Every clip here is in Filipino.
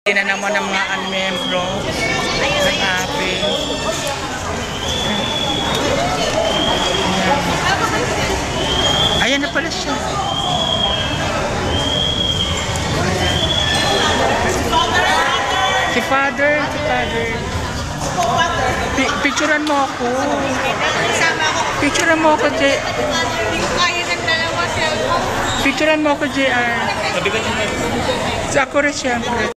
na naman ang mga unmembro ng ating. Ayan na pala siya. Si Father. Picturean mo ako. Picturean mo ako, JR. Picturean mo ako, JR. Sa ako rin, siyempre.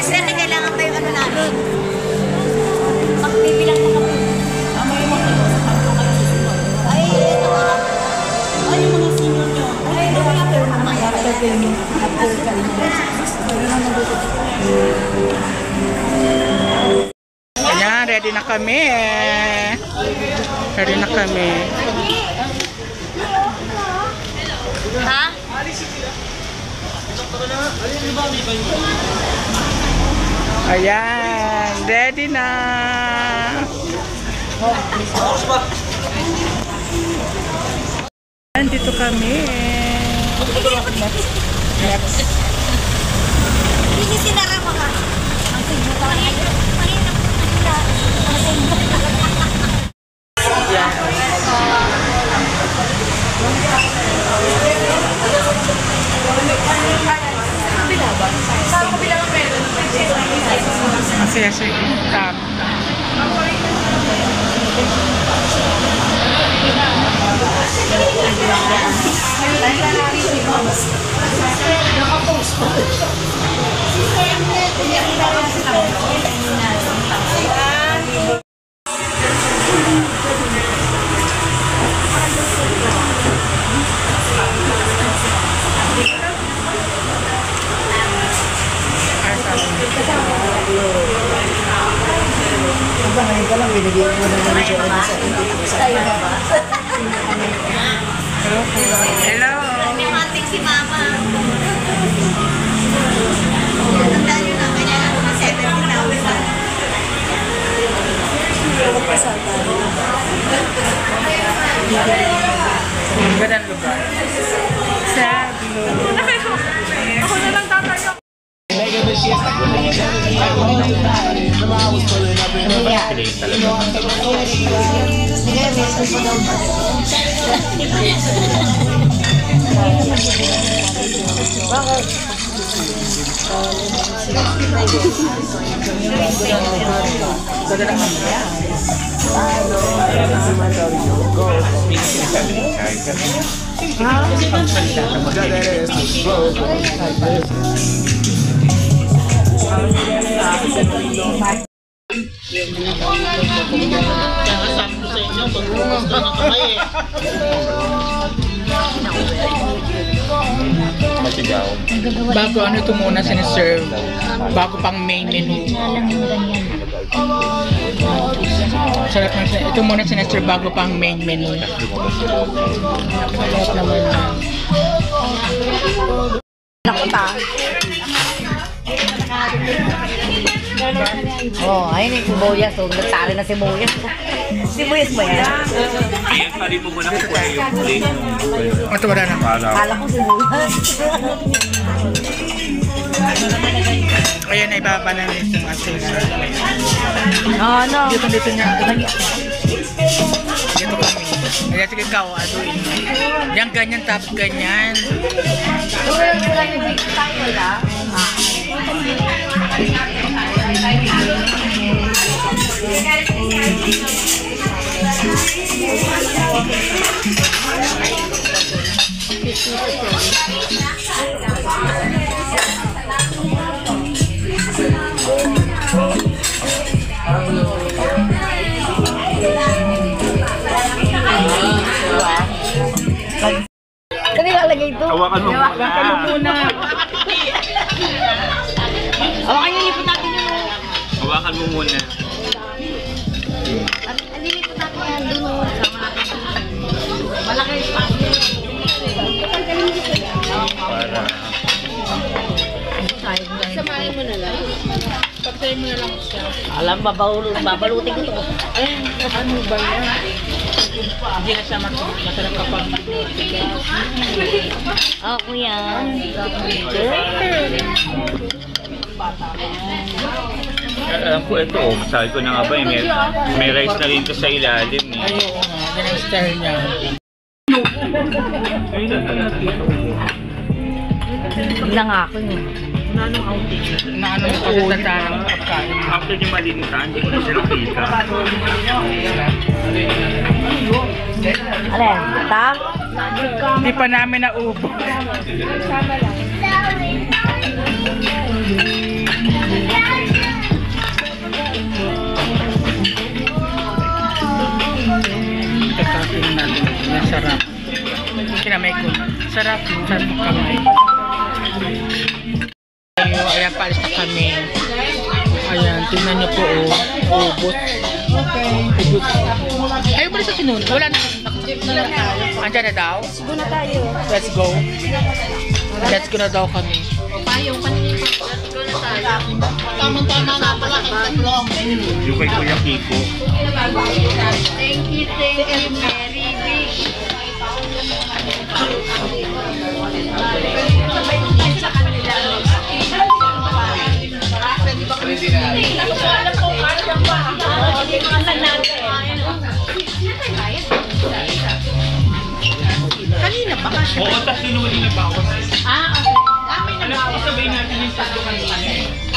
Sir, kailangan pa yung ano namin. Magbibilang na kami. Ay, ito nga. Ay, yung mga senior nyo. Ay, ito nga pero mamaya. Ayan, ready na kami. Ready na kami. Ha? Ayan, ready na. Dito kami. Next. Hindi sinara mo ka. Ang siguro. Masaya siya. Ngayon ka lang, binigyan mo na naman siya sa Hello. May mating si Mama. Tandaan nyo na, kanya na mga 70,000. Ganang lugar. Sad lugar. Ako na lang tatayo. Bago ano ito muna siniserve, bago pang main menu. Sarap na siya. Ito muna siniserve bago pang main menu. Sarap naman na. Nakita. Oh, ayun yung sibuyas. So, nagtari na sibuyas. Sibuyas mo yan? Ayan, pari mo muna kung kaya yung plate. Ito wala na. Kala ko sibuyas. Ayan, ay baba na rin yung asin. Ano? Dito niya. Dito kami. Ayan, sige ikaw, aduin. Yan, ganyan, tapos ganyan. Kami lalagay ito. Hawakan mo muna. Hawakan nyo, lipot natin yun. Hawakan mo muna. Lilipot natin yan doon. Malaki yung spot. Para. Samahin mo na lang. Patayin mo na lang siya. Alam, babalutin ko to. Eh, ano ba yan? Hindi na siya masarap kapag Oh, kuya. Alam ko ito, oh. Sabi ko na nga ba, may rice na rin ito sa ilalim. Eh. Ay, oo nga. Yan ang style niya. Ayun na pala dito. Hindi nga ako yun. Na ano yung pagkatara ng pagkain. After niya malinitan, hindi ko na sila kita. Alin? Ta? Hindi pa namin naubo. Kakasin natin. Yan, sarap. Kinamay ko. Sarap. Sarap kamay. Ayan, paalis na kami. Ayan, tingnan niyo po, oh. Ubot. Ubot. Ayaw ba rin sa sinunod? Wala na. Andiyan na daw? Let's go na tayo. Let's go. Let's go na daw kami. Payong kanina. Let's go na tayo. Tama-tama nga pala kang tatlong. Yung kay Kuya Kiko. Thank you, Mary Big. Kanina pa kasi. Oo, tapos sinuli na bawas. Okay. Alam ko, sabihin natin yung tatlo kanina.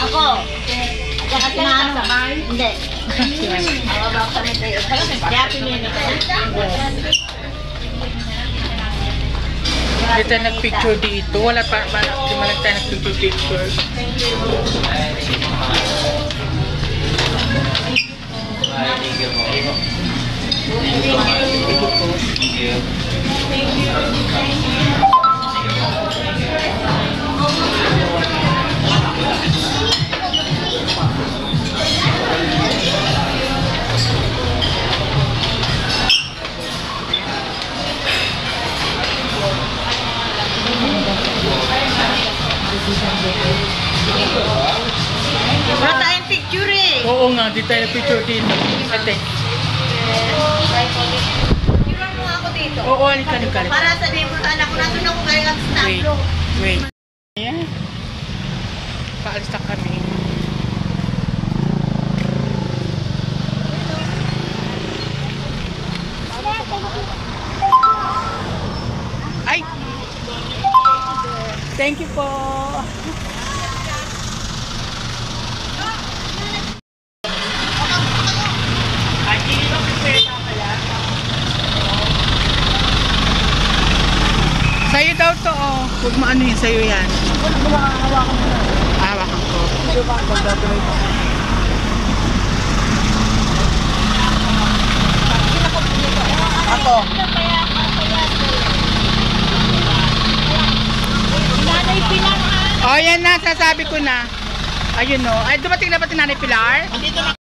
Ako. Kasi nga ano? Hindi. Kaya pinili ko. Hindi tayo nag-picture dito. Wala pa. Di man tayo nag-picture. Wala tayong picture eh. Oo nga, di tayo nag-picture dito. Ate. Picture mo ako dito. Oo, halika. Para sabihin mo sa anak ko, nandun ako kayo at Wait. snaplo. Wait. Ayan. Paalis na kami. Ay! Thank you po. Sa'yo daw to, oh. Huwag maano yun, sa'yo yan. Hawakan ko. Ako. Oh, yan na, sasabi ko na. Ayun, no. Ay, dumating na ba si Nanay Pilar? Dito na